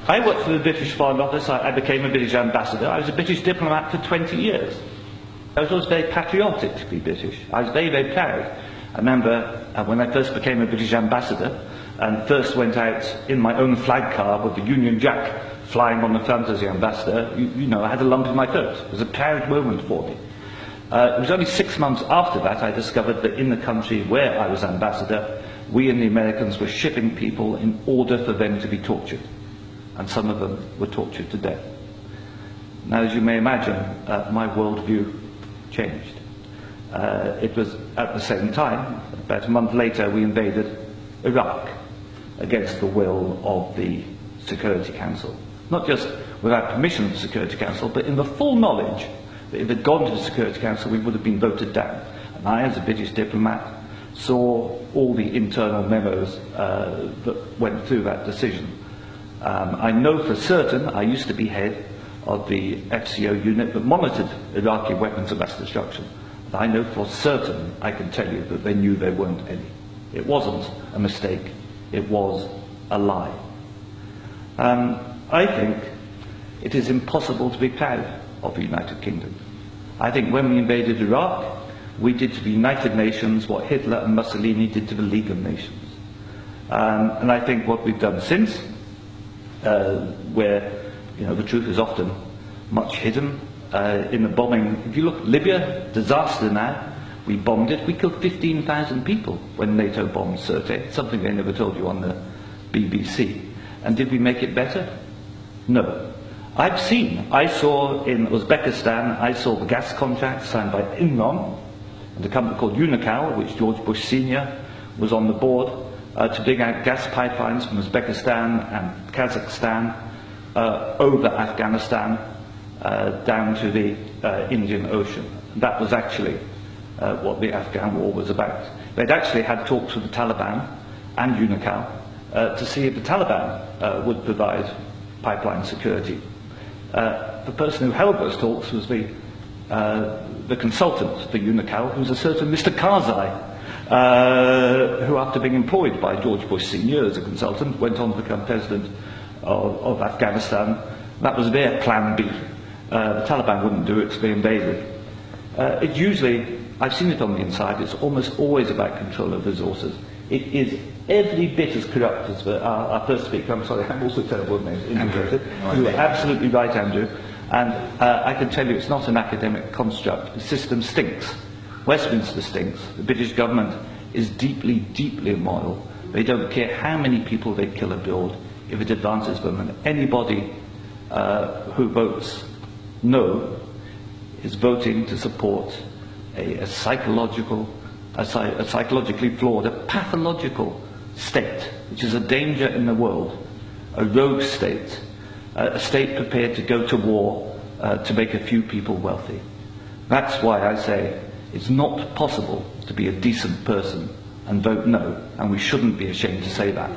I worked for the British Foreign Office. I became a British ambassador. I was a British diplomat for 20 years. I was always very patriotic to be British. I was very, very proud. I remember when I first became a British ambassador and first went out in my own flag car with the Union Jack flying on the front as the ambassador, you know, I had a lump in my throat. It was a proud moment for me. It was only 6 months after that I discovered that in the country where I was ambassador, we and the Americans were shipping people in order for them to be tortured. And some of them were tortured to death. Now, as you may imagine, my worldview changed. It was at the same time, about a month later, we invaded Iraq against the will of the Security Council. Not just without permission of the Security Council, but in the full knowledge that if it had gone to the Security Council, we would have been voted down. And I, as a British diplomat, saw all the internal memos that went through that decision. I know for certain, I used to be head of the FCO unit that monitored Iraqi weapons of mass destruction. I know for certain, I can tell you, that they knew there weren't any. It wasn't a mistake, it was a lie. I think it is impossible to be proud of the United Kingdom. I think when we invaded Iraq, we did to the United Nations what Hitler and Mussolini did to the League of Nations. And I think what we've done since, where the truth is often much hidden, in the bombing. If you look at Libya, disaster now, we bombed it. We killed 15,000 people when NATO bombed Sirte, something they never told you on the BBC. And did we make it better? No. I saw in Uzbekistan, I saw the gas contract signed by Enron and a company called Unocal, which George Bush Sr. was on the board, to dig out gas pipelines from Uzbekistan and Kazakhstan over Afghanistan down to the Indian Ocean. That was actually what the Afghan war was about. They'd actually had talks with the Taliban and Unocal to see if the Taliban would provide pipeline security. The person who held those talks was the consultant for Unocal, who was a certain Mr. Karzai, who, after being employed by George Bush Sr. as a consultant, went on to become president of Afghanistan. That was their plan B. The Taliban wouldn't do it, so they invaded. It usually, I've seen it on the inside, it's almost always about control of resources. It is every bit as corrupt as our first speaker. I'm sorry, I'm also terrible with names. Andrew. You are absolutely right, Andrew. And I can tell you it's not an academic construct. The system stinks. Westminster stinks. The British government is deeply, deeply immoral. They don't care how many people they kill abroad if it advances them. And anybody who votes no is voting to support a psychologically flawed, a pathological state, which is a danger in the world, a rogue state, a state prepared to go to war to make a few people wealthy. That's why I say it's not possible to be a decent person and vote no, and we shouldn't be ashamed to say that.